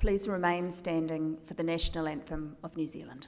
please remain standing for the National Anthem of New Zealand.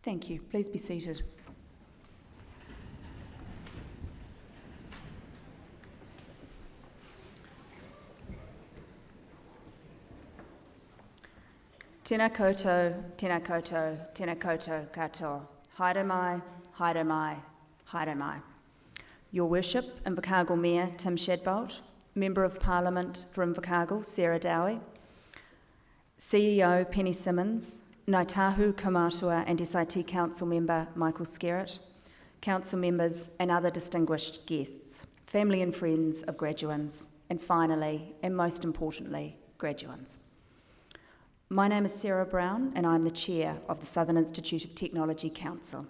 Thank you. Please be seated. Tēnā koutou, tēnā koutou, tēnā koutou katoa. Haere mai, haere mai, haere mai. Your Worship, Invercargill Mayor Tim Shadbolt, Member of Parliament for Invercargill Sarah Dowie, CEO Penny Simmons, Ngāi Tahu Kaumātua and SIT Council Member Michael Skerritt, Council members and other distinguished guests, family and friends of graduands, and finally, and most importantly, graduands. My name is Sarah Brown and I'm the Chair of the Southern Institute of Technology Council.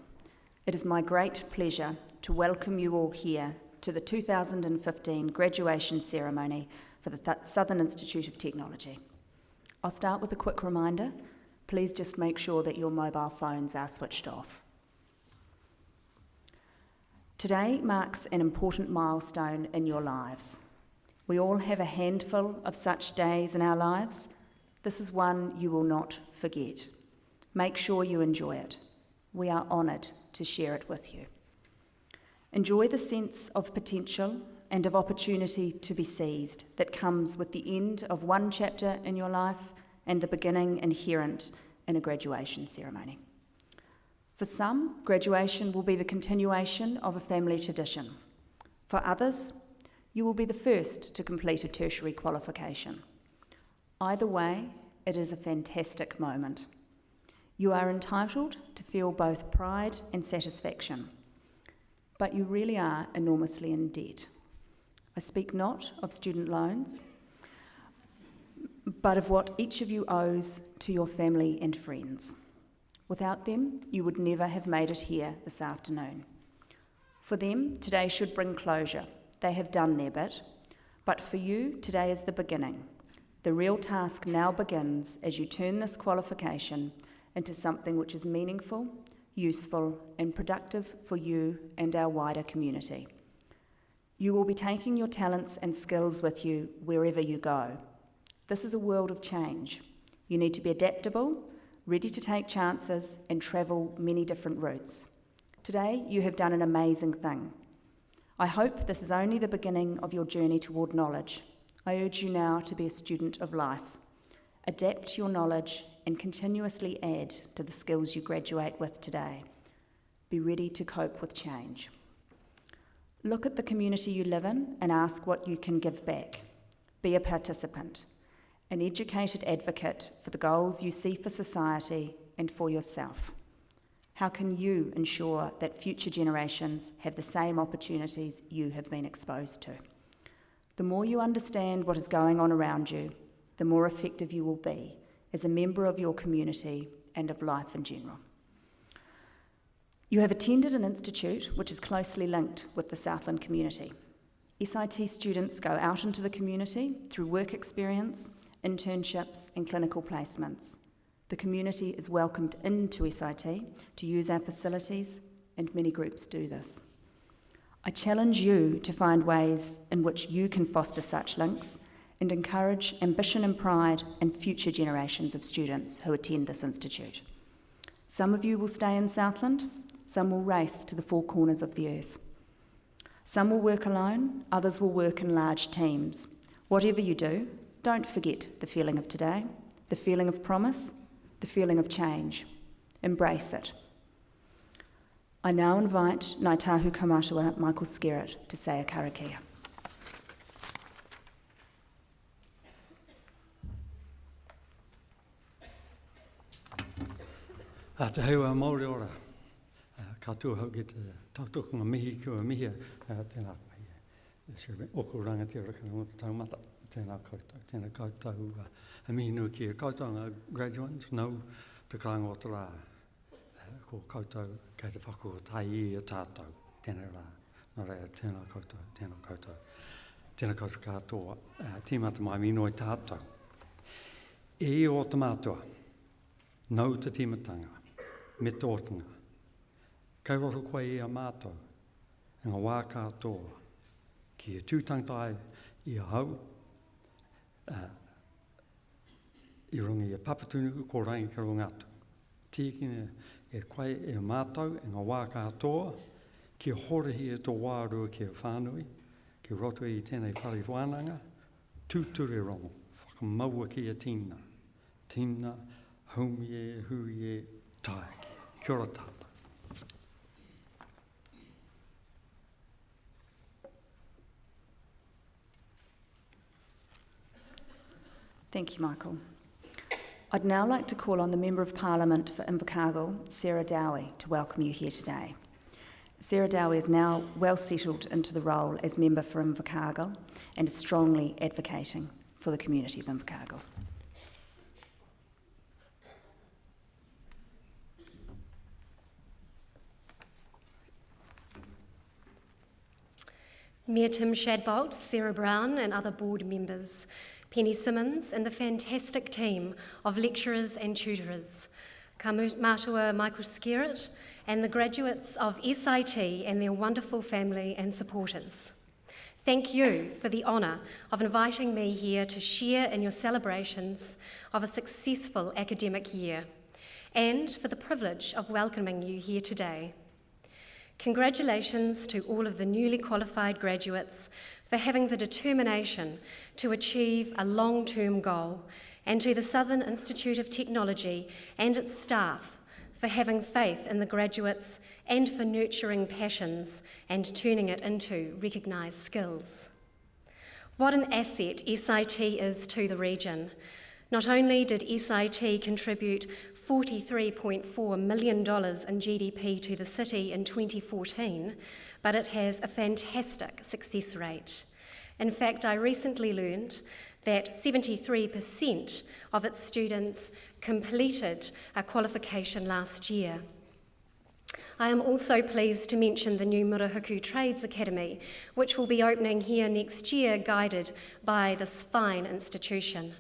It is my great pleasure to welcome you all here to the 2015 graduation ceremony for the Southern Institute of Technology. I'll start with a quick reminder. Please just make sure that your mobile phones are switched off. Today marks an important milestone in your lives. We all have a handful of such days in our lives. This is one you will not forget. Make sure you enjoy it. We are honoured to share it with you. Enjoy the sense of potential and of opportunity to be seized that comes with the end of one chapter in your life and the beginning inherent in a graduation ceremony. For some, graduation will be the continuation of a family tradition. For others, you will be the first to complete a tertiary qualification. Either way, it is a fantastic moment. You are entitled to feel both pride and satisfaction, but you really are enormously in debt. I speak not of student loans, but of what each of you owes to your family and friends. Without them, you would never have made it here this afternoon. For them, today should bring closure. They have done their bit, but for you, today is the beginning. The real task now begins as you turn this qualification into something which is meaningful, useful, and productive for you and our wider community. You will be taking your talents and skills with you wherever you go. This is a world of change. You need to be adaptable, ready to take chances, and travel many different routes. Today, you have done an amazing thing. I hope this is only the beginning of your journey toward knowledge. I urge you now to be a student of life. Adapt your knowledge and continuously add to the skills you graduate with today. Be ready to cope with change. Look at the community you live in and ask what you can give back. Be a participant, an educated advocate for the goals you see for society and for yourself. How can you ensure that future generations have the same opportunities you have been exposed to? The more you understand what is going on around you, the more effective you will be as a member of your community and of life in general. You have attended an institute which is closely linked with the Southland community. SIT students go out into the community through work experience, internships and clinical placements. The community is welcomed into SIT to use our facilities, and many groups do this. I challenge you to find ways in which you can foster such links and encourage ambition and pride in future generations of students who attend this institute. Some of you will stay in Southland, some will race to the four corners of the earth. Some will work alone, others will work in large teams. Whatever you do, don't forget the feeling of today, the feeling of promise, the feeling of change. Embrace it. I now invite Ngāi Tahu Kaumātua Michael Skerritt to say a karakia. Te heua Māori ora, katoa hau ki te tautokunga mihi kua mihia, tēnā oko rangatira ka ngota taumata, tēnā koutou, tēnā koutou mihi nui ki koutou graduates, nau te karanga o te rā, ko koutou kei te whakotai I a tātou, tēnā rā, nā rea tēnā koutou, tēnā koutou katoa, tīmata mai minoi tātou. E o te mātua, nau te tīmatanga, me tōtanga. Kei roto koe I a mātou, ngā wā katoa, ki e tūtangtai I a hau, I rungi e papatunu ko rangi ka rungatu. Tīkina e koe e mātou, ngā wā katoa, ki horehi e tō wārua ki e whānui, ki roto I tēnei whare wānanga, tūture rongo, whakamaua ki e tīna. Tīna, haumie, huie, taiki. Kia ora tātou. Thank you, Michael. I'd now like to call on the Member of Parliament for Invercargill, Sarah Dowie, to welcome you here today. Sarah Dowie is now well settled into the role as Member for Invercargill and is strongly advocating for the community of Invercargill. Mayor Tim Shadbolt, Sarah Brown and other board members, Penny Simmons and the fantastic team of lecturers and tutors, Kaumātua Michael Skerritt and the graduates of SIT and their wonderful family and supporters. Thank you for the honour of inviting me here to share in your celebrations of a successful academic year and for the privilege of welcoming you here today. Congratulations to all of the newly qualified graduates for having the determination to achieve a long-term goal, and to the Southern Institute of Technology and its staff for having faith in the graduates and for nurturing passions and turning it into recognised skills. What an asset SIT is to the region. Not only did SIT contribute $43.4 million in GDP to the city in 2014, but it has a fantastic success rate. In fact, I recently learned that 73% of its students completed a qualification last year. I am also pleased to mention the new Murahuku Trades Academy, which will be opening here next year, guided by this fine institution.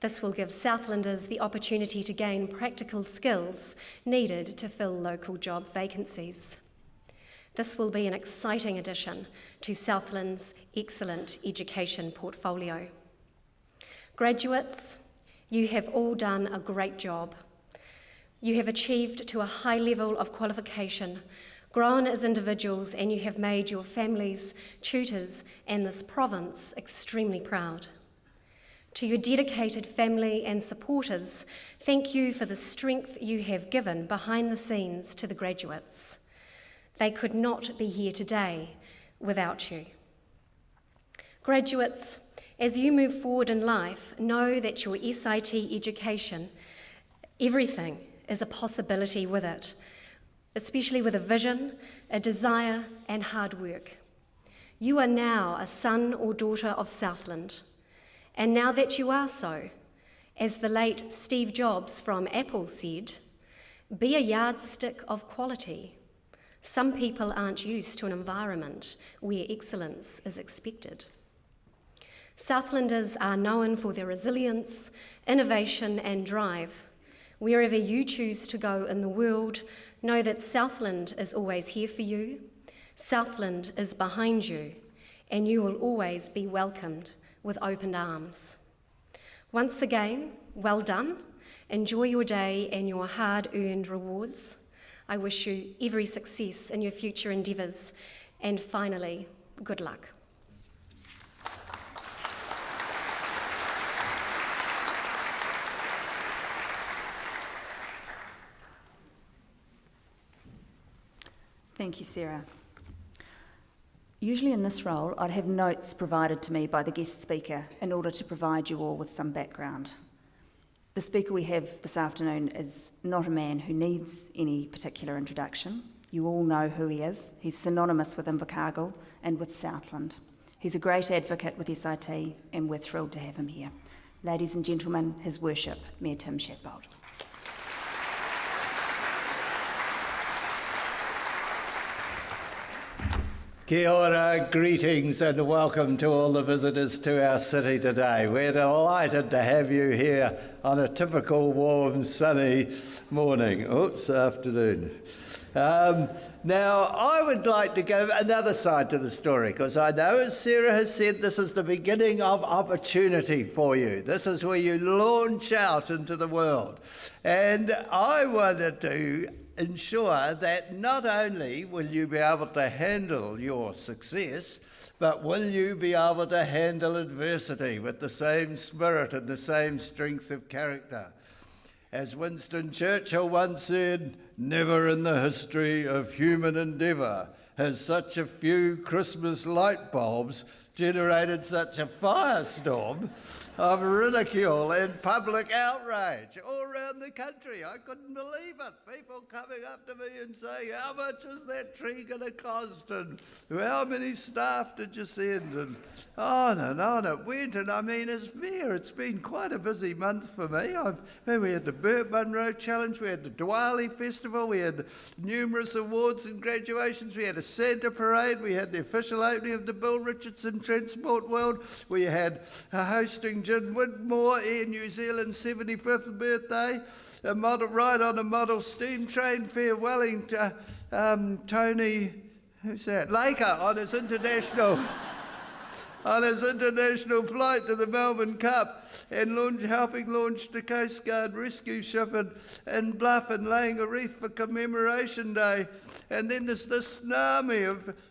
This will give Southlanders the opportunity to gain practical skills needed to fill local job vacancies. This will be an exciting addition to Southland's excellent education portfolio. Graduates, you have all done a great job. You have achieved to a high level of qualification, grown as individuals, and you have made your families, tutors, and this province extremely proud. To your dedicated family and supporters, thank you for the strength you have given behind the scenes to the graduates. They could not be here today without you. Graduates, as you move forward in life, know that your SIT education, everything is a possibility with it, especially with a vision, a desire, and hard work. You are now a son or daughter of Southland. And now that you are so, as the late Steve Jobs from Apple said, be a yardstick of quality Some people aren't used to an environment where excellence is expected. Southlanders are known for their resilience, innovation and drive. Wherever you choose to go in the world, know that Southland is always here for you, Southland is behind you, and you will always be welcomed with open arms. Once again, well done. Enjoy your day and your hard-earned rewards. I wish you every success in your future endeavours. And finally, good luck. Thank you, Sarah. Usually in this role, I'd have notes provided to me by the guest speaker in order to provide you all with some background. The speaker we have this afternoon is not a man who needs any particular introduction. You all know who he is. He's synonymous with Invercargill and with Southland. He's a great advocate with SIT, and we're thrilled to have him here. Ladies and gentlemen, His Worship, Mayor Tim Shadbolt. Kia ora, greetings and welcome to all the visitors to our city today. We're delighted to have you here on a typical warm, sunny morning. Afternoon. Now, I would like to give another side to the story, because I know, as Sarah has said, this is the beginning of opportunity for you. This is where you launch out into the world. And I wanted to ensure that not only will you be able to handle your success, but will you be able to handle adversity with the same spirit and the same strength of character. As Winston Churchill once said, "Never in the history of human endeavour has such a few Christmas light bulbs generated such a firestorm of ridicule and public outrage all around the country." I couldn't believe it. People coming up to me and saying, "How much is that tree going to cost? And how many staff did you send?" And on it went. And I mean, as mayor, it's been quite a busy month for me. We had the Burt Munro Challenge, we had the Diwali Festival, we had numerous awards and graduations, we had a Santa Parade, we had the official opening of the Bill Richardson Transport World, we had hosting Jim Widmore, Air New Zealand's 75th birthday, a model ride on a model steam train, farewelling to Tony, who's that? Laker on his international flight to the Melbourne Cup, and helping launch the Coast Guard rescue ship in Bluff and laying a wreath for Commemoration Day. And then there's this tsunami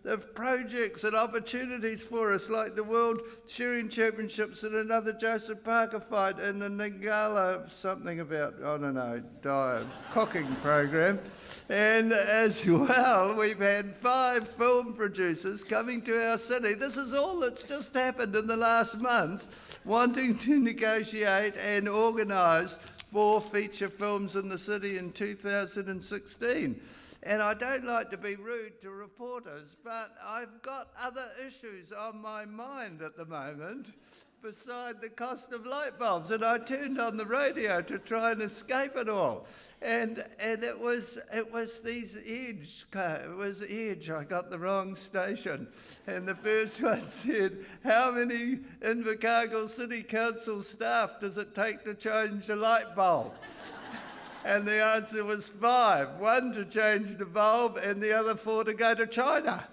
of projects and opportunities for us, like the World Shearing Championships and another Joseph Parker fight and the Ningala something about, I don't know, diet cooking program. And as well, we've had 5 film producers coming to our city. This is all that's just happened in the last month, wanting to negotiate and organise 4 feature films in the city in 2016. And I don't like to be rude to reporters, but I've got other issues on my mind at the moment beside the cost of light bulbs, and I turned on the radio to try and escape it all. And it was Edge. I got the wrong station. And the first one said, "How many Invercargill City Council staff does it take to change a light bulb?" And the answer was 5. 1 to change the bulb and the other 4 to go to China.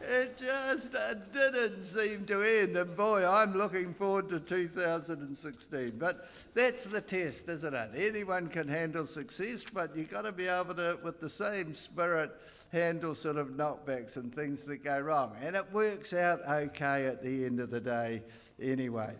It just didn't seem to end, and boy, I'm looking forward to 2016. But that's the test, isn't it? Anyone can handle success, but you've got to be able to, with the same spirit, handle sort of knockbacks and things that go wrong. And it works out okay at the end of the day anyway.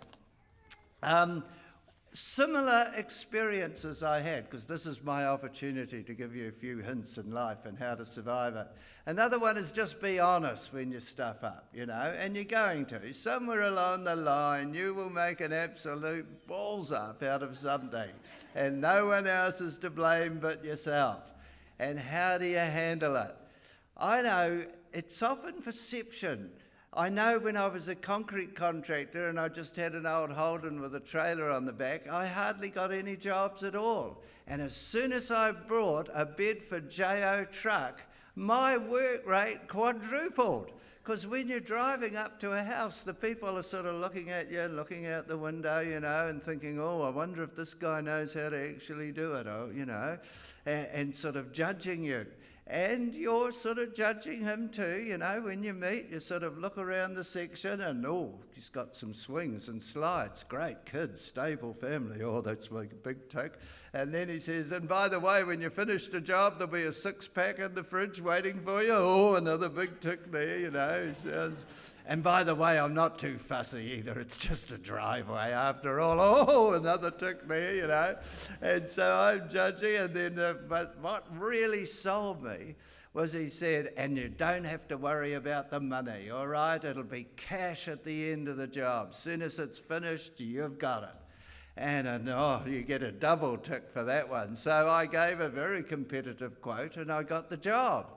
Similar experiences I had, because this is my opportunity to give you a few hints in life and how to survive it. Another one is just be honest when you stuff up, and you're going to. Somewhere along the line, you will make an absolute balls up out of something, and no one else is to blame but yourself. And how do you handle it? I know it's often perception I know when I was a concrete contractor and I just had an old Holden with a trailer on the back, I hardly got any jobs at all. And as soon as I brought a Bedford JO truck, my work rate quadrupled. Because when you're driving up to a house, the people are sort of looking at you, looking out the window, you know, and thinking, oh, I wonder if this guy knows how to actually do it, oh, you know, and sort of judging you. And you're sort of judging him too, you know, when you meet, you sort of look around the section and, oh, he's got some swings and slides, great kids, stable family, oh, that's like a big tick. And then he says, and by the way, when you finish the job, there'll be a 6-pack in the fridge waiting for you, oh, another big tick there, you know. And by the way, I'm not too fussy either, it's just a driveway after all, oh, another tick there, you know. And so I'm judging, and then, but what really sold me was he said, and you don't have to worry about the money, all right? It'll be cash at the end of the job. As soon as it's finished, you've got it. And oh, you get a double tick for that one. So I gave a very competitive quote, and I got the job.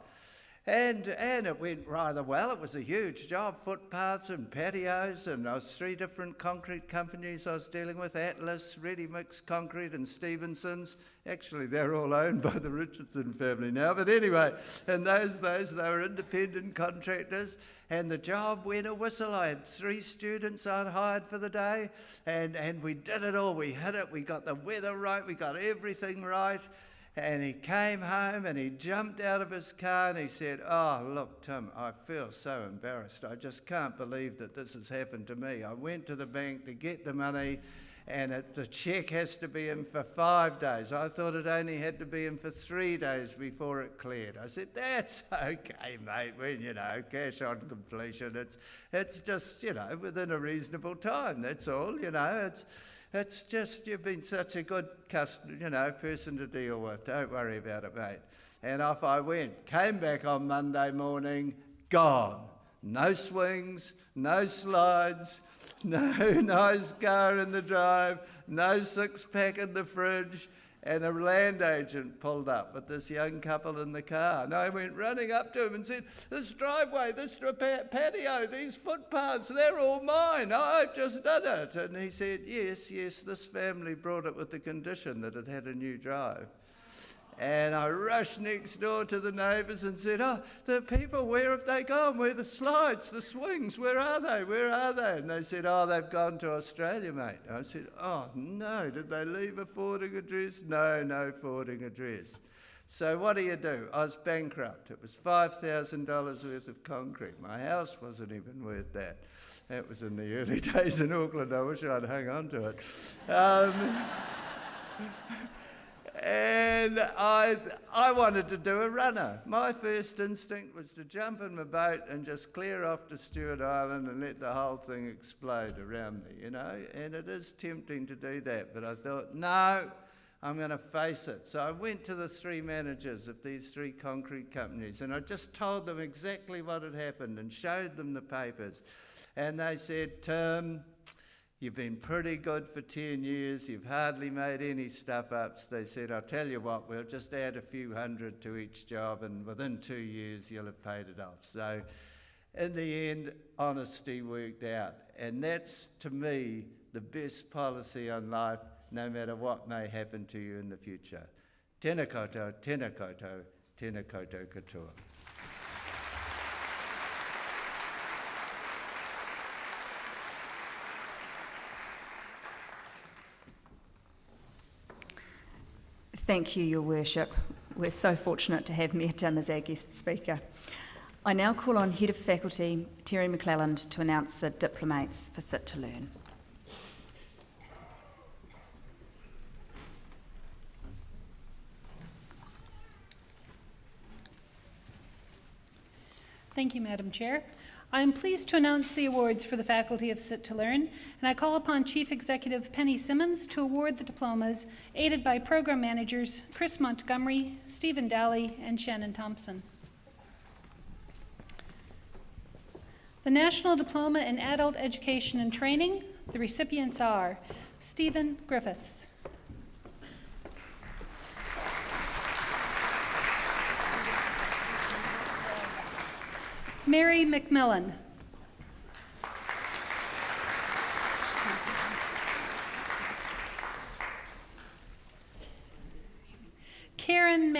And it went rather well. It was a huge job, footpaths and patios, and there was 3 different concrete companies I was dealing with, Atlas, Ready Mix Concrete and Stevenson's. Actually, they're all owned by the Richardson family now. But anyway, in those days, they were independent contractors, and the job went a whistle. I had 3 students I'd hired for the day, and we did it all. We hit it. We got the weather right. We got everything right. And he came home and he jumped out of his car and he said, oh, look, Tim, I feel so embarrassed. I just can't believe that this has happened to me. I went to the bank to get the money and the cheque has to be in for 5 days. I thought it only had to be in for 3 days before it cleared. I said, that's okay, mate, when, you know, cash on completion. It's just, you know, within a reasonable time, that's all, you know. It's just, you've been such a good person to deal with. Don't worry about it, mate. And off I went. Came back on Monday morning, gone. No swings, no slides, no nice car in the drive, no 6-pack in the fridge. And a land agent pulled up with this young couple in the car. And I went running up to him and said, this driveway, this patio, these footpaths, they're all mine. I've just done it. And he said, yes, this family brought it with the condition that it had a new drive. And I rushed next door to the neighbours and said, oh, the people, where have they gone? Where are the slides, the swings, where are they? Where are they? And they said, oh, they've gone to Australia, mate. And I said, oh, no, did they leave a forwarding address? No forwarding address. So what do? I was bankrupt. It was $5,000 worth of concrete. My house wasn't even worth that. That was in the early days in Auckland. I wish I'd hung on to it. And I wanted to do a runner. My first instinct was to jump in my boat and just clear off to Stewart Island and let the whole thing explode around me, you know. And it is tempting to do that, but I thought, no, I'm going to face it. So I went to the 3 managers of these 3 concrete companies and I just told them exactly what had happened and showed them the papers. And they said, Tim, you've been pretty good for 10 years. You've hardly made any stuff-ups. They said, I'll tell you what, we'll just add a few hundred to each job and within 2 years you'll have paid it off. So in the end, honesty worked out. And that's, to me, the best policy on life, no matter what may happen to you in the future. Tēnā koutou, tēnā koutou, tēnā koutou katoa. Thank you, Your Worship. We're so fortunate to have Mayor Tim as our guest speaker. I now call on Head of Faculty, Terry McClelland, to announce the diplomates for Sit to Learn. Thank you, Madam Chair. I am pleased to announce the awards for the Faculty of Sit to Learn, and I call upon Chief Executive Penny Simmons to award the diplomas, aided by Program Managers Chris Montgomery, Stephen Daly, and Shannon Thompson. The National Diploma in Adult Education and Training, the recipients are Stephen Griffiths, Mary McMillan,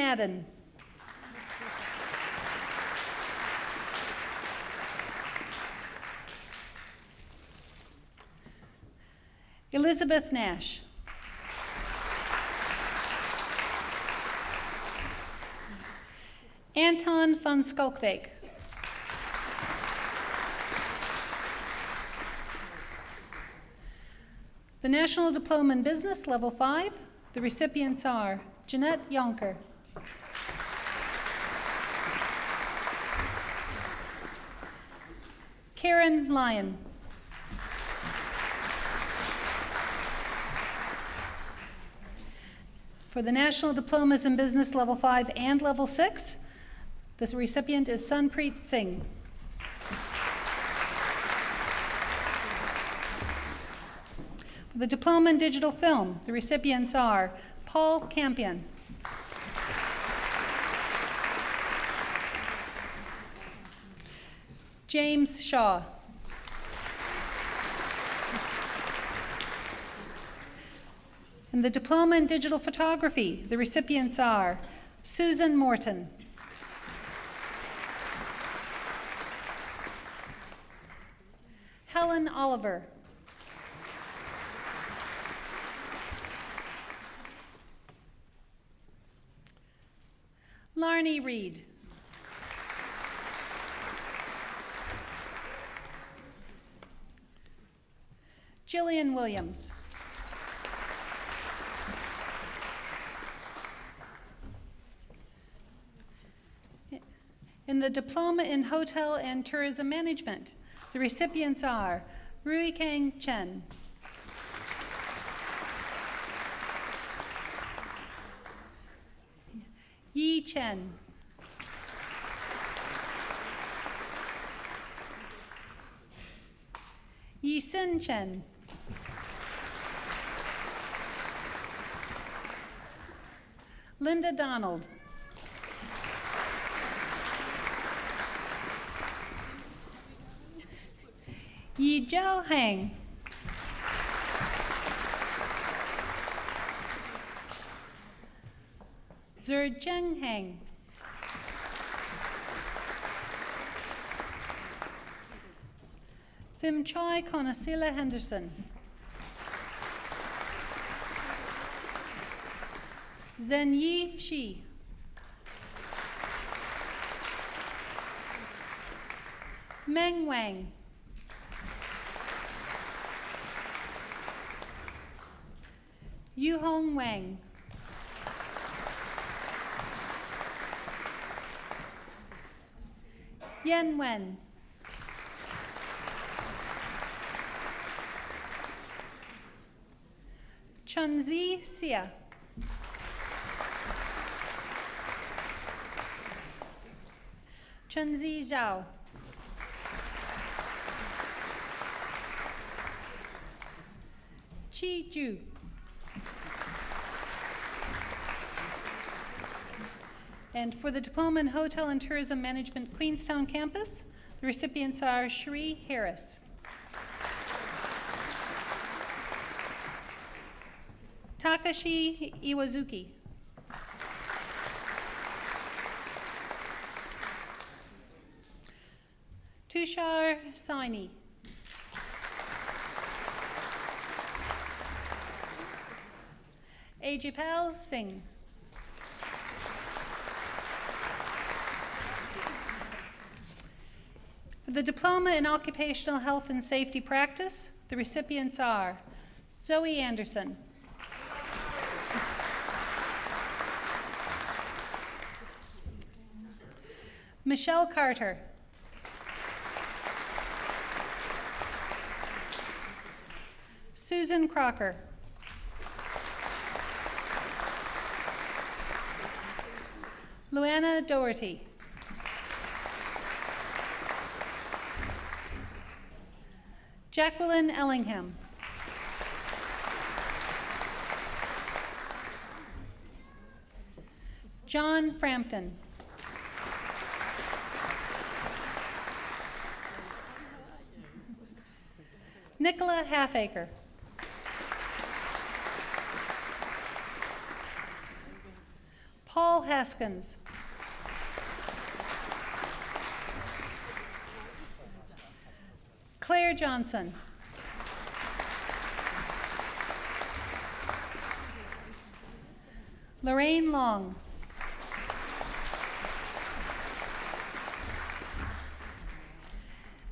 Madden. Elizabeth Nash. Anton van Skalkbeek. The National Diploma in Business, Level 5, the recipients are Jeanette Yonker, Karen Lyon, for the National Diplomas in Business Level 5 and Level 6, this recipient is Sunpreet Singh. For the Diploma in Digital Film, the recipients are Paul Campion, James Shaw, and the Diploma in Digital Photography, the recipients are Susan Morton, Helen Oliver, Larnie Reed, Jillian Williams, in the Diploma in Hotel and Tourism Management, the recipients are Rui Kang Chen, Yi Chen, Yi Sin Chen, Linda Donald, Yi Jiao Hang, Zheng Hang, Phim Choi Konasila Henderson, Zhen Yi Shi, Meng Wang, Yu Hong Wang, Yen Wen, Chunzi Xia, Chunzi Zhao, Chi Ju, and for the Diploma in Hotel and Tourism Management Queenstown Campus, the recipients are Cherie Harris, Takashi Iwazuki, Tushar Saini, Ajipal Singh, for the Diploma in Occupational Health and Safety Practice, the recipients are Zoe Anderson, Michelle Carter, Susan Crocker, Luana Doherty, Jacqueline Ellingham, John Frampton, Nicola Halfacre, Paul Haskins. Claire Johnson. Lorraine Long.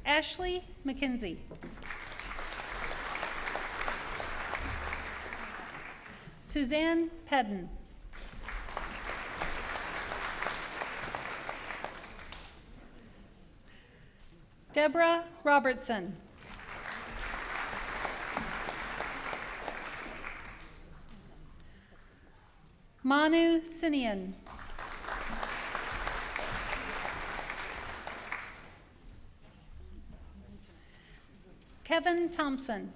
Ashley McKenzie. Suzanne Pedden. Deborah Robertson. Manu Sinian. Kevin Thompson.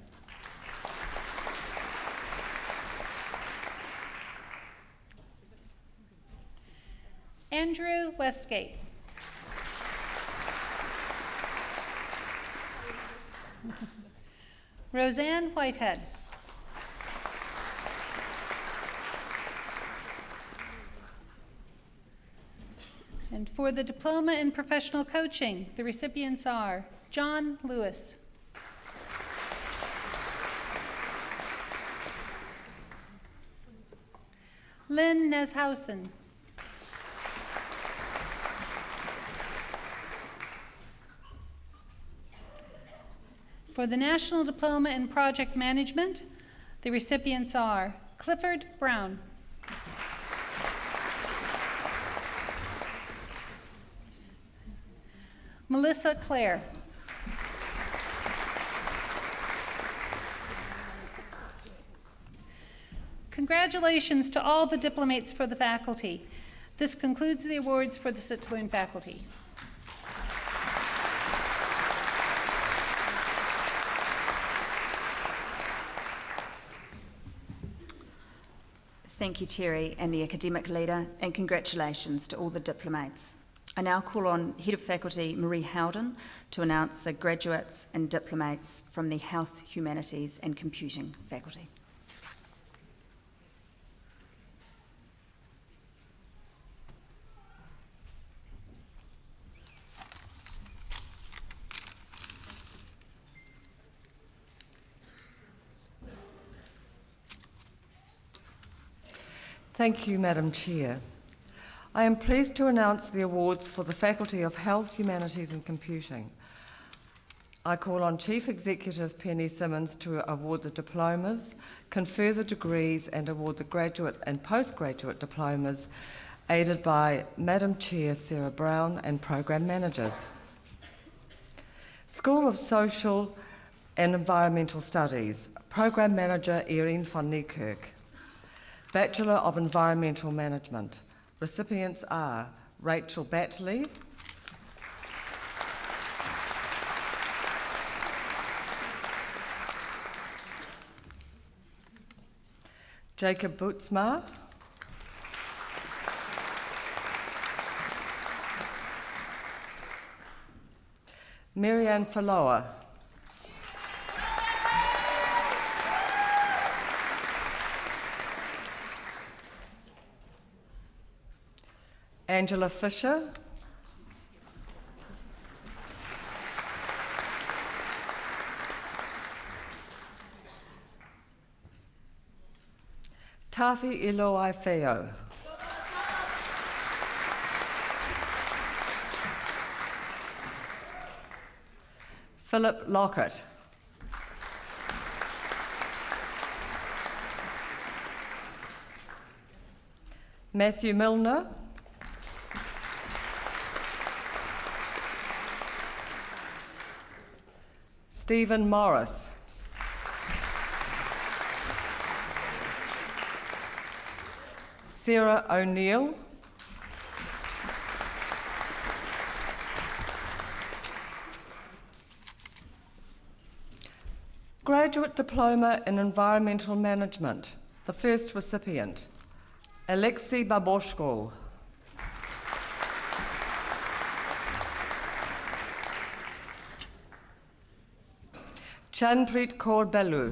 Andrew Westgate. Roseanne Whitehead. And for the Diploma in Professional Coaching, the recipients are John Lewis, Lynn Neshausen, for the National Diploma in Project Management, the recipients are Clifford Brown, Melissa Clare, congratulations to all the diplomates for the faculty. This concludes the awards for the Sit to Learn faculty. Thank you, Terry, and the academic leader, and congratulations to all the diplomates. I now call on Head of Faculty Marie Howden to announce the graduates and diplomates from the Health, Humanities and Computing faculty. Thank you, Madam Chair. I am pleased to announce the awards for the Faculty of Health, Humanities and Computing. I call on Chief Executive Penny Simmons to award the diplomas, confer the degrees and award the graduate and postgraduate diplomas, aided by Madam Chair Sarah Brown and Program Managers. School of Social and Environmental Studies, Program Manager Erin van Niekerk. Bachelor of Environmental Management. Recipients are Rachel Batley, Jacob Bootsma, Marianne Faloa, Angela Fisher, Tafi Eloi Feo, Philip Lockett, Matthew Milner, Stephen Morris, Sarah O'Neill, Graduate Diploma in Environmental Management, the first recipient, Alexei Baboshko, Chanpreet Kaur Bellu,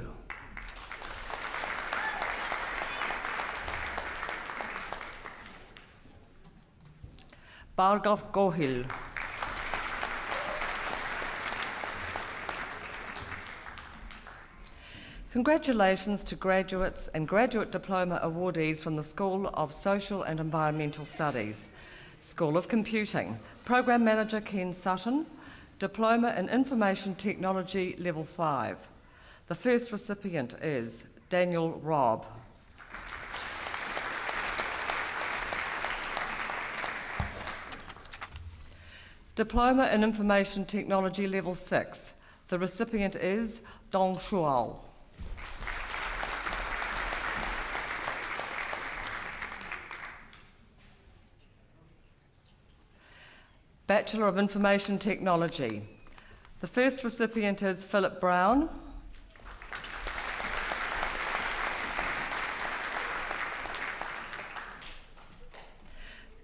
Bhargav Gohil. Congratulations to graduates and graduate diploma awardees from the School of Social and Environmental Studies, School of Computing, Program Manager Ken Sutton, Diploma in Information Technology Level 5. The first recipient is Daniel Robb. Diploma in Information Technology Level 6. The recipient is Dong Shuao. Bachelor of Information Technology. The first recipient is Philip Brown.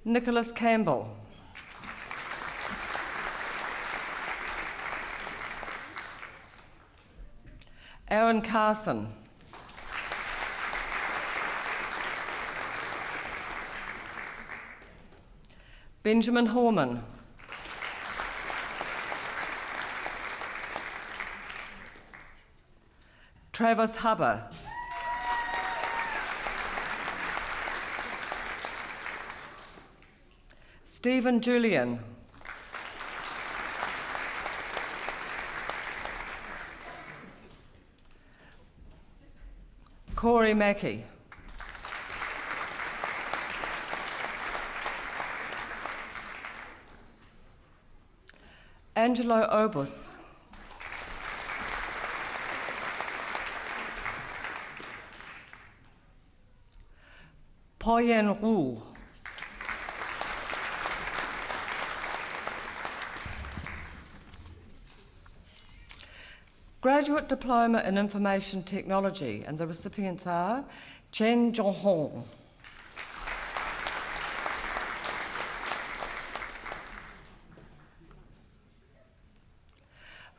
Nicholas Campbell. Aaron Carson. Benjamin Horman. Travis Hubber. Stephen Julian. Corey Mackey. Angelo Obus. Poyen Wu. Graduate Diploma in Information Technology, and the recipients are Chen Jonghong,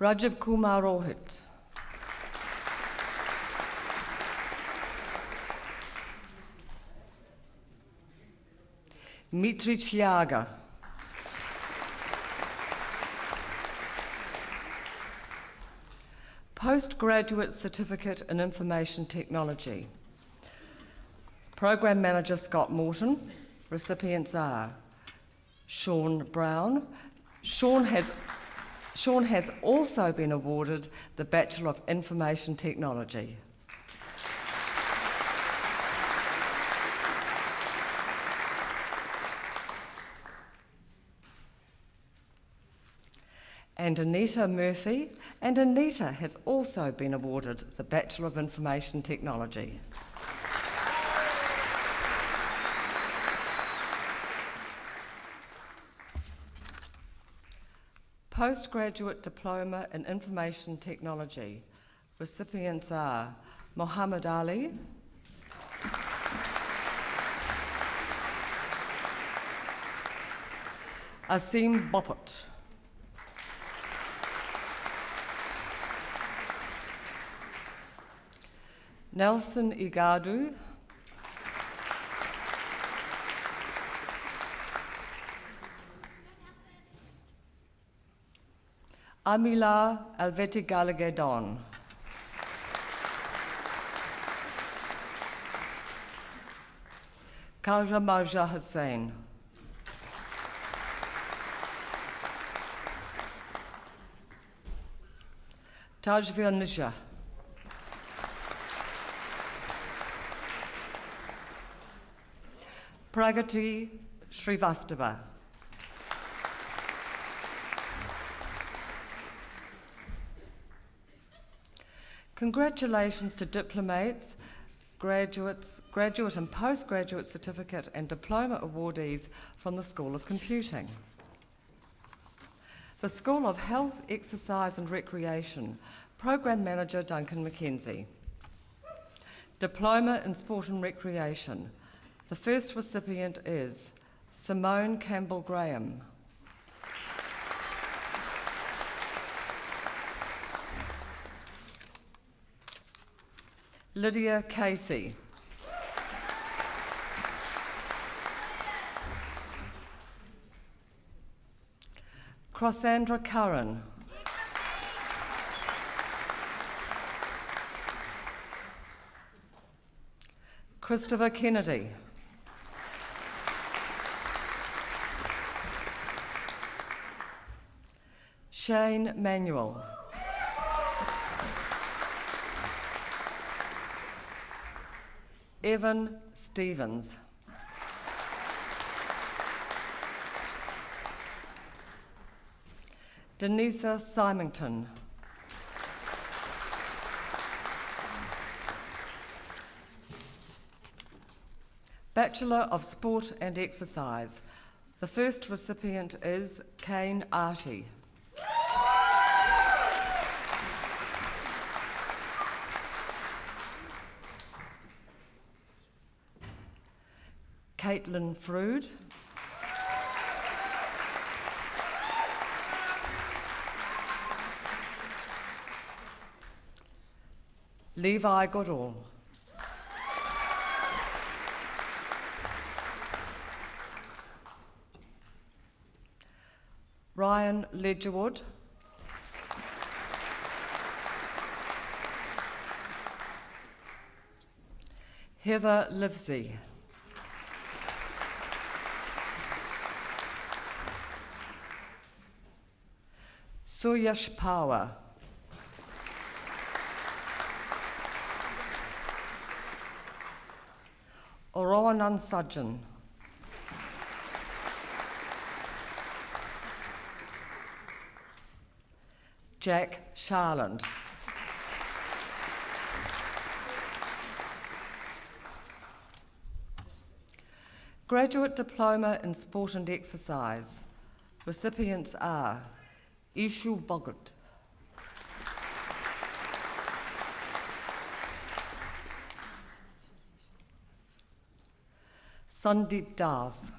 Rajiv Kumar Rohit, Mitri Chiaga, Postgraduate Certificate in Information Technology. Program Manager Scott Morton. Recipients are Sean Brown. Sean has also been awarded the Bachelor of Information Technology. And Anita Murphy, and Anita has also been awarded the Bachelor of Information Technology. Postgraduate Diploma in Information Technology. Recipients are Mohammed Ali, Asim Boppert, Nelson Igadu, Amila Alveti Gallagher-Don, Kaja Marja Hussain, Tajvir Nisha, Pragati Srivastava, Congratulations to diplomates, graduate and postgraduate certificate and diploma awardees from the School of Computing. The School of Health, Exercise and Recreation, Program Manager Duncan McKenzie. Diploma in Sport and Recreation. The first recipient is Simone Campbell-Graham. Lydia Casey. Crossandra Curran. Christopher Kennedy. Shane Manuel. Evan Stevens. Denisa Symington. Bachelor of Sport and Exercise. The first recipient is Kane Artie. Caitlin Frood. Levi Goodall. Ryan Ledgerwood. Heather Livesey. Suyash Power. Orowanan Sajjan. Jack Sharland. Graduate Diploma in Sport and Exercise. Recipients are Ishu Bogut, Sandeep Das,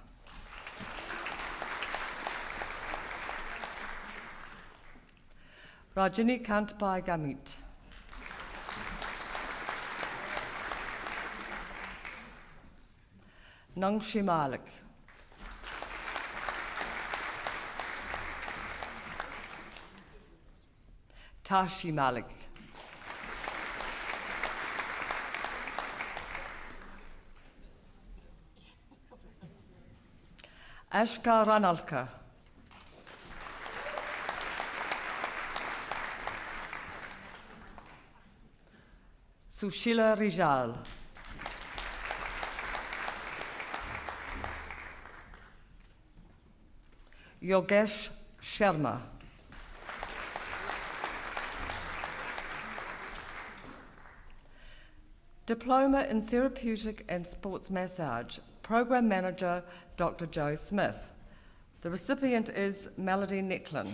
Rajini Kantbai Gamit, Nangshi Malik, Tashi Malik, Ashka Ranalka, Sushila Rijal, Yogesh Sharma, Diploma in Therapeutic and Sports Massage, Program Manager Dr. Joe Smith. The recipient is Melody Necklin.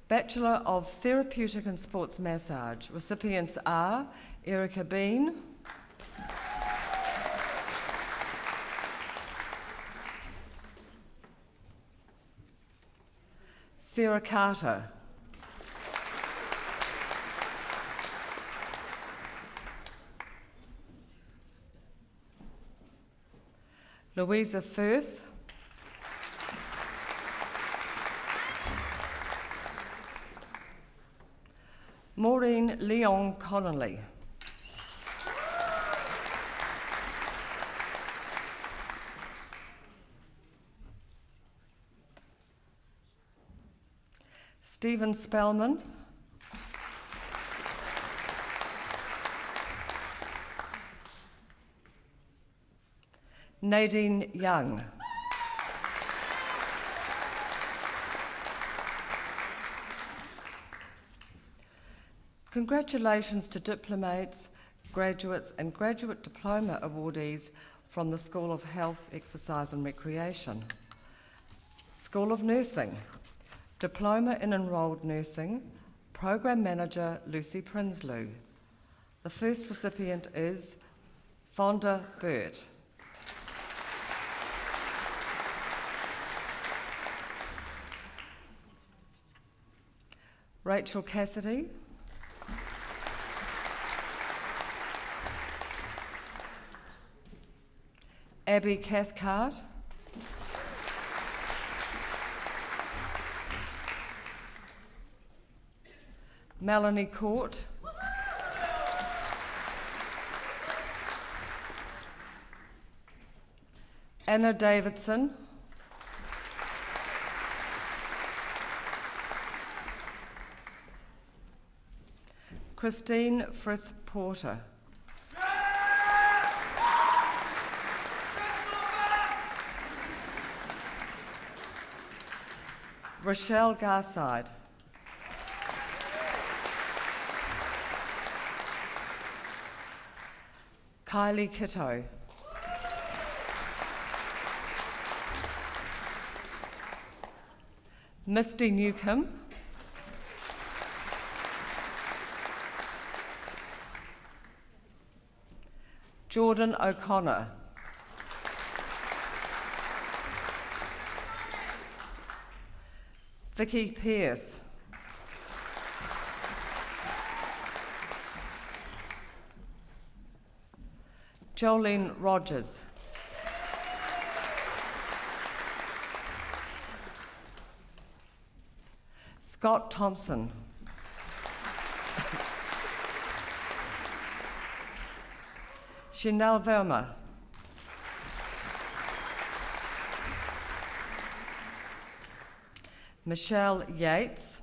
Bachelor of Therapeutic and Sports Massage. Recipients are Erica Bean, Sarah Carter, Louisa Firth, Maureen Leon Connolly, Stephen Spellman, Nadine Young, congratulations to diplomates, graduates and graduate diploma awardees from the School of Health, Exercise and Recreation. School of Nursing, Diploma in Enrolled Nursing, Program Manager Lucy Prinsloo. The first recipient is Fonda Burt. Rachel Cassidy, Abby Cathcart, Melanie Court, Anna Davidson, Christine Frith Porter, Rochelle Garside, Kylie Kitto, Misty Newcomb, Jordan O'Connor, Vicky Pearce, Jolene Rogers, Scott Thompson, Chanel Verma, Michelle Yates,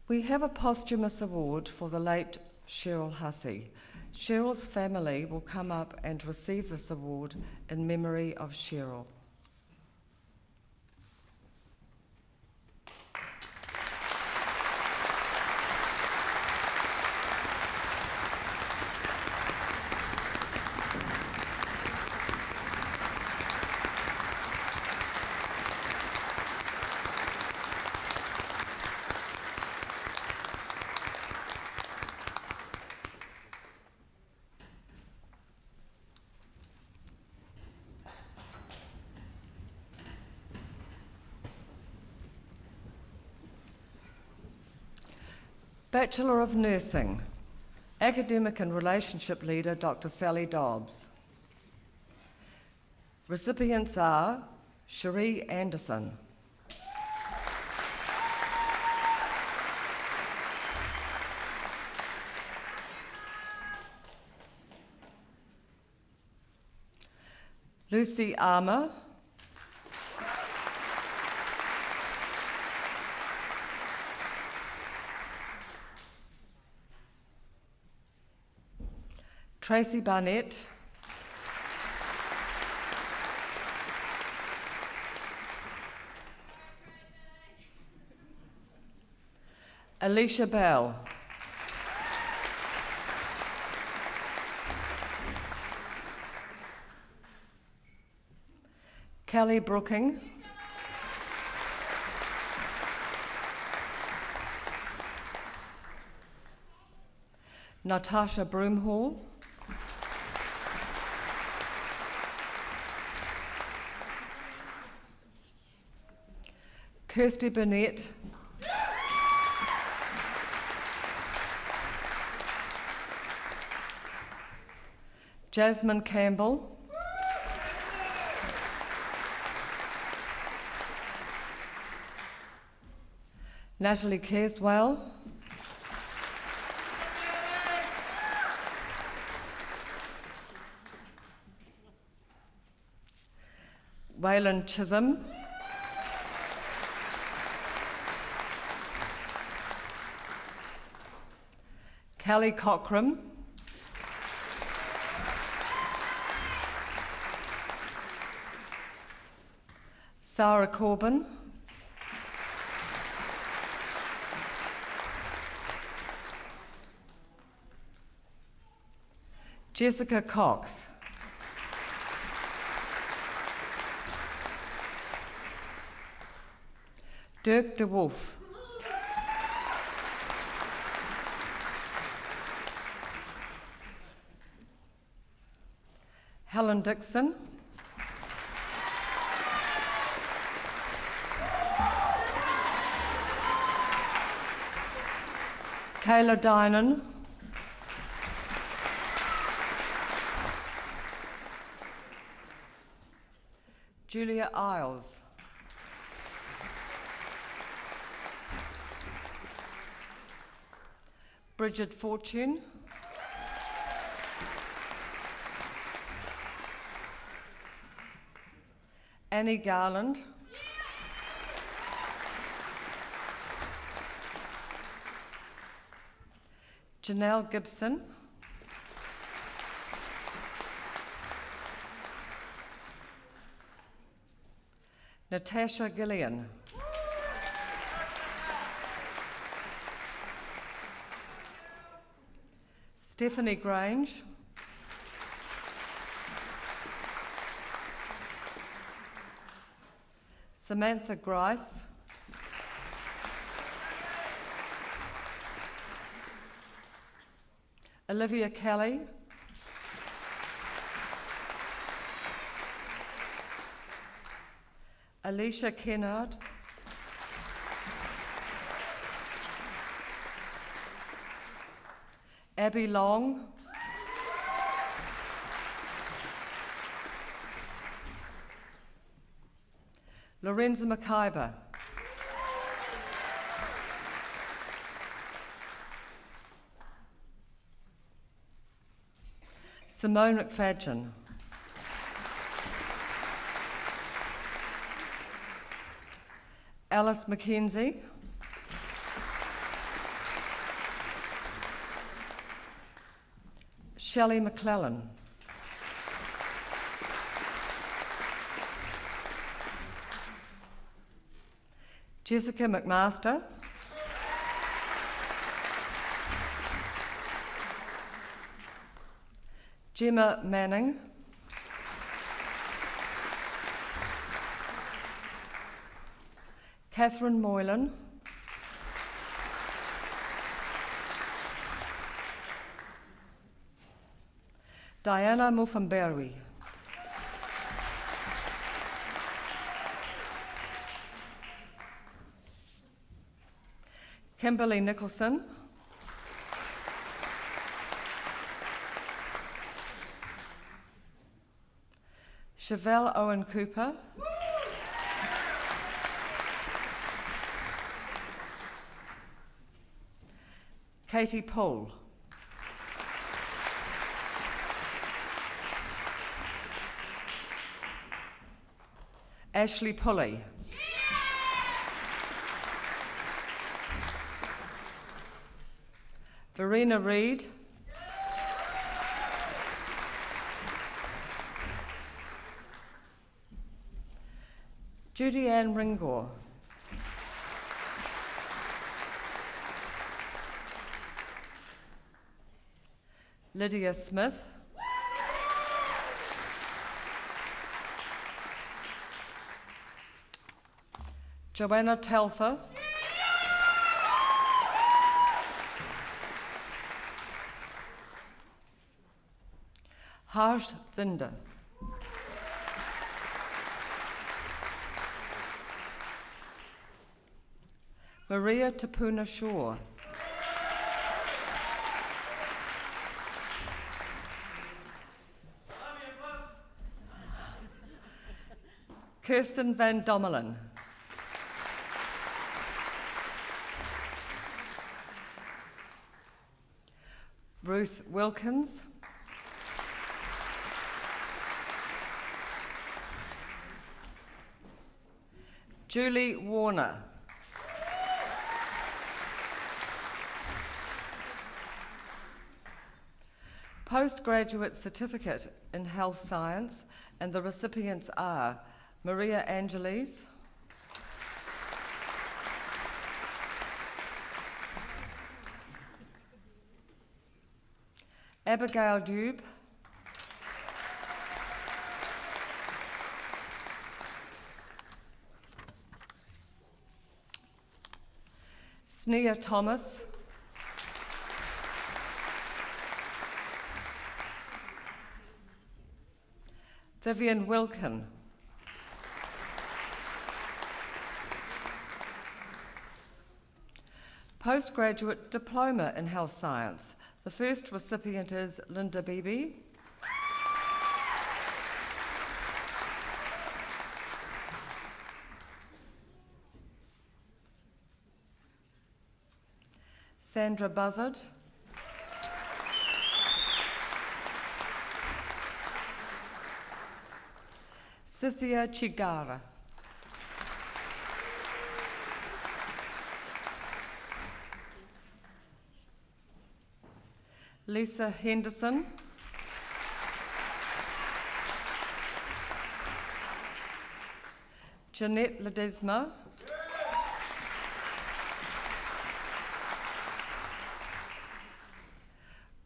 we have a posthumous award for the late Cheryl Hussey. Cheryl's family will come up and receive this award in memory of Cheryl. Bachelor of Nursing, Academic and Relationship Leader, Dr. Sally Dobbs. Recipients are Cherie Anderson, Lucy Armour, Tracy Barnett, Alicia Bell, Kelly Brooking, Natasha Broomhall, Kirsty Burnett, Jasmine Campbell, Natalie Careswell, Waylon Chisholm, Kelly Cockram, Sarah Corbin, Jessica Cox, Dirk de Wolf, Helen Dixon, Kayla Dynan, Julia Isles, Bridget Fortune, Annie Garland, Janelle Gibson, Natasha Gillian, Stephanie Grange, Samantha Grice, Olivia Kelly, Alicia Kennard, Abby Long, Lorenza McIver, Simone McFadgen, Alice McKenzie, Shelley McClellan, Jessica McMaster, Gemma Manning, Catherine Moylan, Diana Mufamberi, Kimberly Nicholson, Chevelle Owen Cooper, Katie Poole, Ashley Pulley, Verena Reid, Judy Ann Ringor, Lydia Smith, Joanna Telfer, Harsh Thinder, Maria Tapuna Shaw, Kirsten Van Dommelen, Ruth Wilkins, Julie Warner, Postgraduate Certificate in Health Science, and the recipients are Maria Angeles, Abigail Dube, Sneha Thomas, Vivian Wilkin, Postgraduate Diploma in Health Science. The first recipient is Linda Beebe. Sandra Buzzard. Cynthia Chigara. Lisa Henderson. Jeanette Ledesma.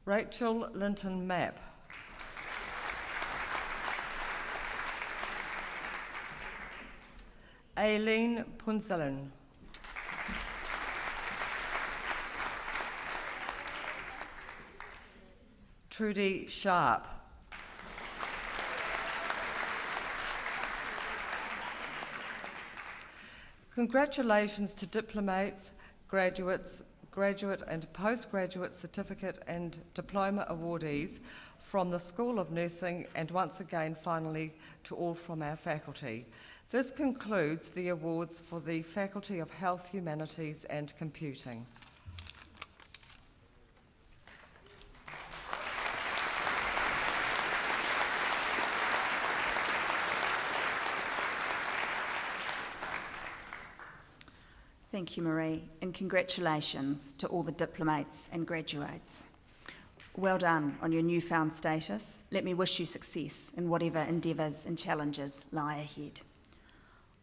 Rachel Linton Mapp. Aileen Punzelin. Trudy Sharp. Congratulations to diplomates, graduates, graduate and postgraduate certificate and diploma awardees from the School of Nursing, and once again, finally, to all from our faculty. This concludes the awards for the Faculty of Health, Humanities and Computing. Thank you, Marie, and congratulations to all the diplomates and graduates. Well done on your newfound status. Let me wish you success in whatever endeavours and challenges lie ahead.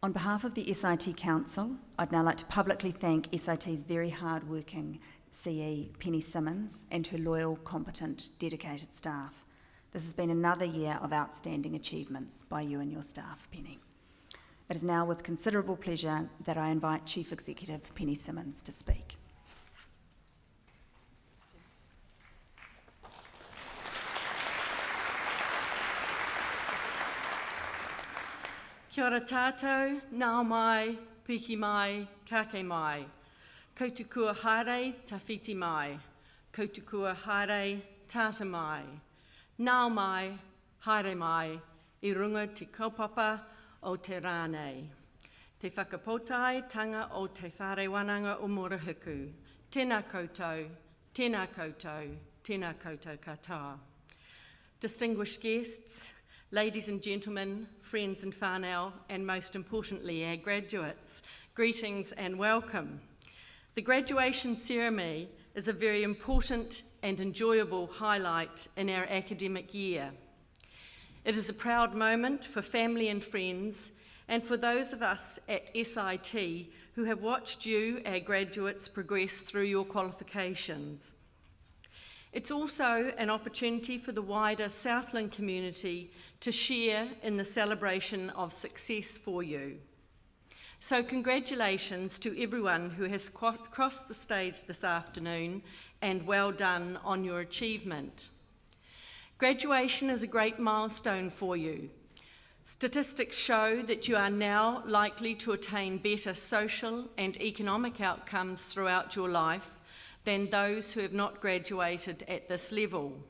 On behalf of the SIT Council, I'd now like to publicly thank SIT's very hard-working CE, Penny Simmons, and her loyal, competent, dedicated staff. This has been another year of outstanding achievements by you and your staff, Penny. It is now with considerable pleasure that I invite Chief Executive Penny Simmons to speak. Kia ora tātou, nao mai, piki mai, kake mai. Koutou kua haere, tawhiti mai. Koutou kua haere, tata mai. Nao mai, haere mai, I runga te kaupapa o te rānei. Te whakapotai tanga o te whare wananga o Morohiku. Tēnā koutou, tēnā koutou, tēnā koutou katoa. Distinguished guests, ladies and gentlemen, friends and whānau, and most importantly, our graduates, greetings and welcome. The graduation ceremony is a very important and enjoyable highlight in our academic year. It is a proud moment for family and friends, and for those of us at SIT who have watched you, our graduates, progress through your qualifications. It's also an opportunity for the wider Southland community to share in the celebration of success for you. So congratulations to everyone who has crossed the stage this afternoon, and well done on your achievement. Graduation is a great milestone for you. Statistics show that you are now likely to attain better social and economic outcomes throughout your life than those who have not graduated at this level.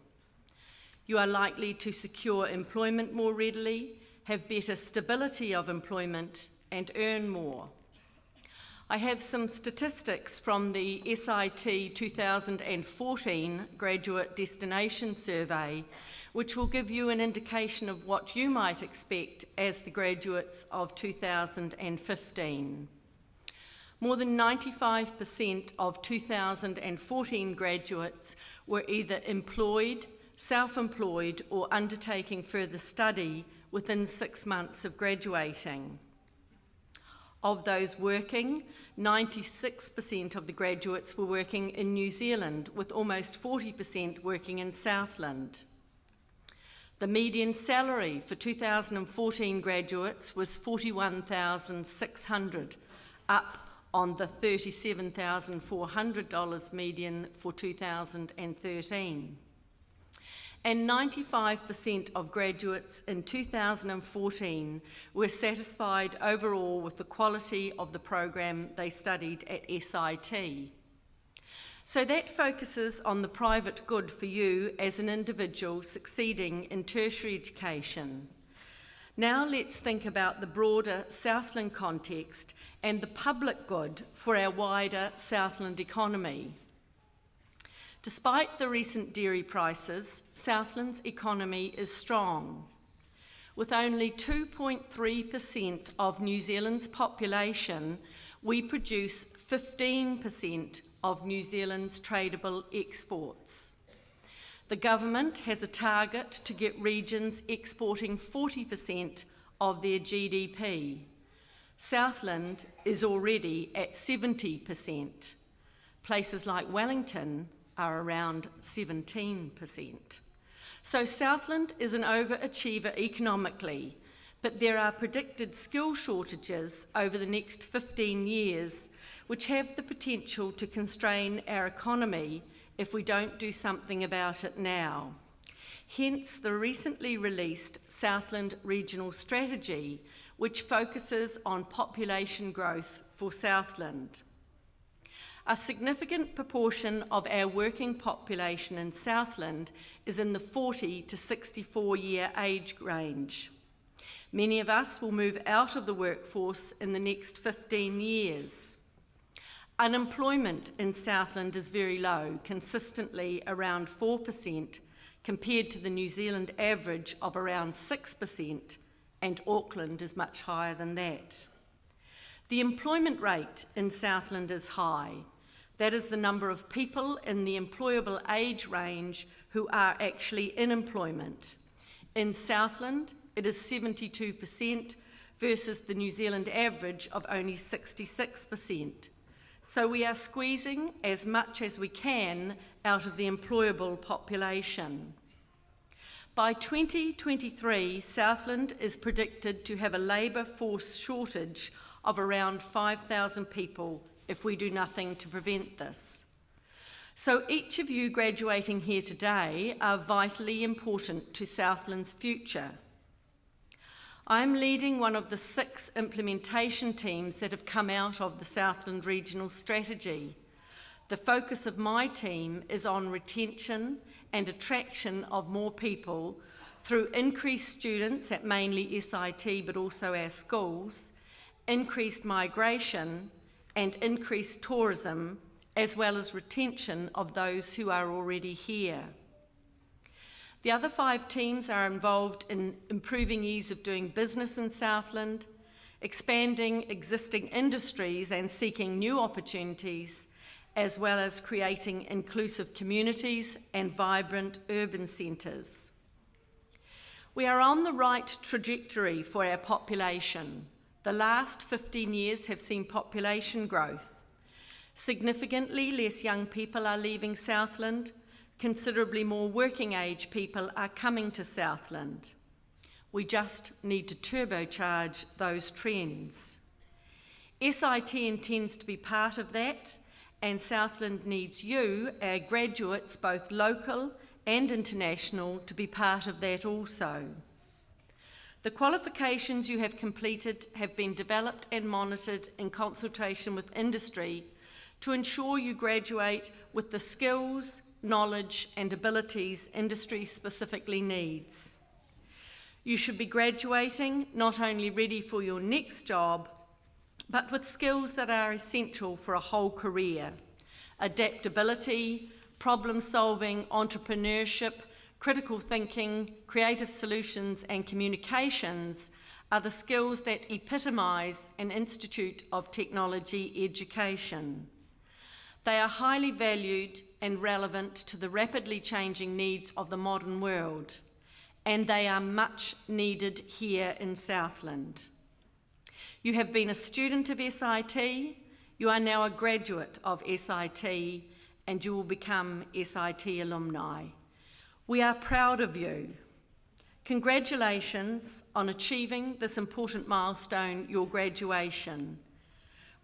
You are likely to secure employment more readily, have better stability of employment, and earn more. I have some statistics from the SIT 2014 Graduate Destination Survey, which will give you an indication of what you might expect as the graduates of 2015. More than 95% of 2014 graduates were either employed, self-employed, or undertaking further study within 6 months of graduating. Of those working, 96% of the graduates were working in New Zealand, with almost 40% working in Southland. The median salary for 2014 graduates was $41,600, up on the $37,400 median for 2013. And 95% of graduates in 2014 were satisfied overall with the quality of the program they studied at SIT. So that focuses on the private good for you as an individual succeeding in tertiary education. Now let's think about the broader Southland context and the public good for our wider Southland economy. Despite the recent dairy prices, Southland's economy is strong. With only 2.3% of New Zealand's population, we produce 15% of New Zealand's tradable exports. The government has a target to get regions exporting 40% of their GDP. Southland is already at 70%. Places like Wellington are around 17%. So Southland is an overachiever economically, but there are predicted skill shortages over the next 15 years which have the potential to constrain our economy if we don't do something about it now. Hence the recently released Southland Regional Strategy, which focuses on population growth for Southland. A significant proportion of our working population in Southland is in the 40 to 64 year age range. Many of us will move out of the workforce in the next 15 years. Unemployment in Southland is very low, consistently around 4%, compared to the New Zealand average of around 6%, and Auckland is much higher than that. The employment rate in Southland is high. That is the number of people in the employable age range who are actually in employment. In Southland, it is 72% versus the New Zealand average of only 66%. So we are squeezing as much as we can out of the employable population. By 2023, Southland is predicted to have a labour force shortage of around 5,000 people if we do nothing to prevent this. So each of you graduating here today are vitally important to Southland's future. I'm leading one of the 6 implementation teams that have come out of the Southland Regional Strategy. The focus of my team is on retention and attraction of more people through increased students at mainly SIT but also our schools, increased migration and increased tourism, as well as retention of those who are already here. The other 5 teams are involved in improving ease of doing business in Southland, expanding existing industries and seeking new opportunities, as well as creating inclusive communities and vibrant urban centres. We are on the right trajectory for our population. The last 15 years have seen population growth. Significantly less young people are leaving Southland. Considerably more working age people are coming to Southland. We just need to turbocharge those trends. SIT intends to be part of that, and Southland needs you, our graduates, both local and international, to be part of that also. The qualifications you have completed have been developed and monitored in consultation with industry to ensure you graduate with the skills, knowledge and abilities industry specifically needs. You should be graduating not only ready for your next job, but with skills that are essential for a whole career. Adaptability, problem solving, entrepreneurship, critical thinking, creative solutions and communications are the skills that epitomise an Institute of Technology education. They are highly valued and relevant to the rapidly changing needs of the modern world, and they are much needed here in Southland. You have been a student of SIT, you are now a graduate of SIT, and you will become SIT alumni. We are proud of you. Congratulations on achieving this important milestone, your graduation.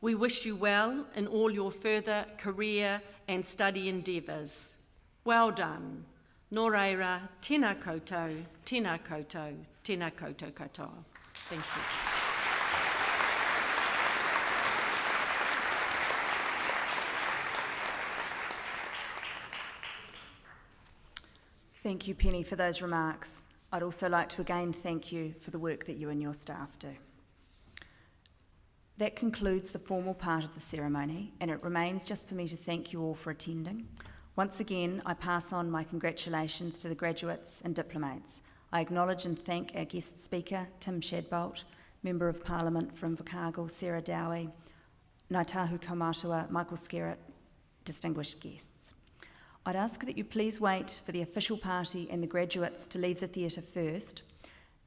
We wish you well in all your further career and study endeavours. Well done. Nō reira, tēnā koutou, tēnā koutou, tēnā koutou katoa. Thank you. Thank you, Penny, for those remarks. I'd also like to again thank you for the work that you and your staff do. That concludes the formal part of the ceremony, and it remains just for me to thank you all for attending. Once again, I pass on my congratulations to the graduates and diplomates. I acknowledge and thank our guest speaker, Tim Shadbolt, Member of Parliament from Invercargill, Sarah Dowie, Ngāi Tahu Kaumatua, Michael Skerritt, distinguished guests. I'd ask that you please wait for the official party and the graduates to leave the theatre first.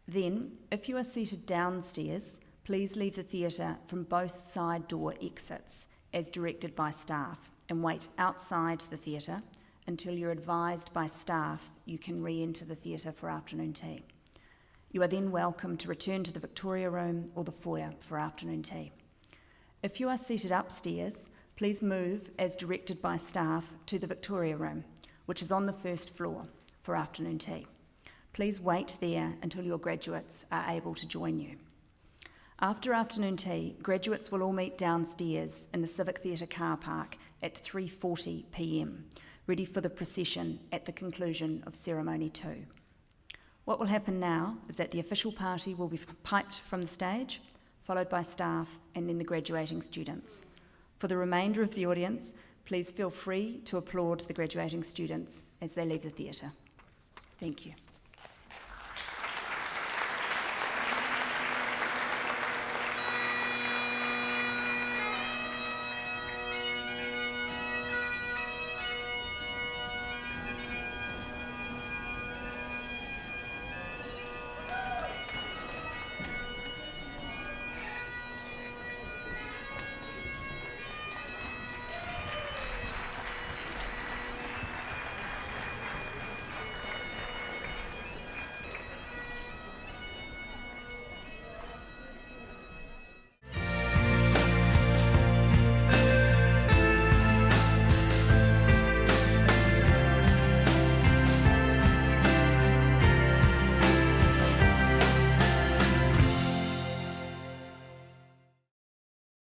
Then, if you are seated downstairs, please leave the theatre from both side door exits as directed by staff and wait outside the theatre until you're advised by staff you can re-enter the theatre for afternoon tea. You are then welcome to return to the Victoria Room or the foyer for afternoon tea. If you are seated upstairs, please move, as directed by staff, to the Victoria Room, which is on the first floor, for afternoon tea. Please wait there until your graduates are able to join you. After afternoon tea, graduates will all meet downstairs in the Civic Theatre car park at 3:40 p.m, ready for the procession at the conclusion of Ceremony 2. What will happen now is that the official party will be piped from the stage, followed by staff and then the graduating students. For the remainder of the audience, please feel free to applaud the graduating students as they leave the theatre. Thank you.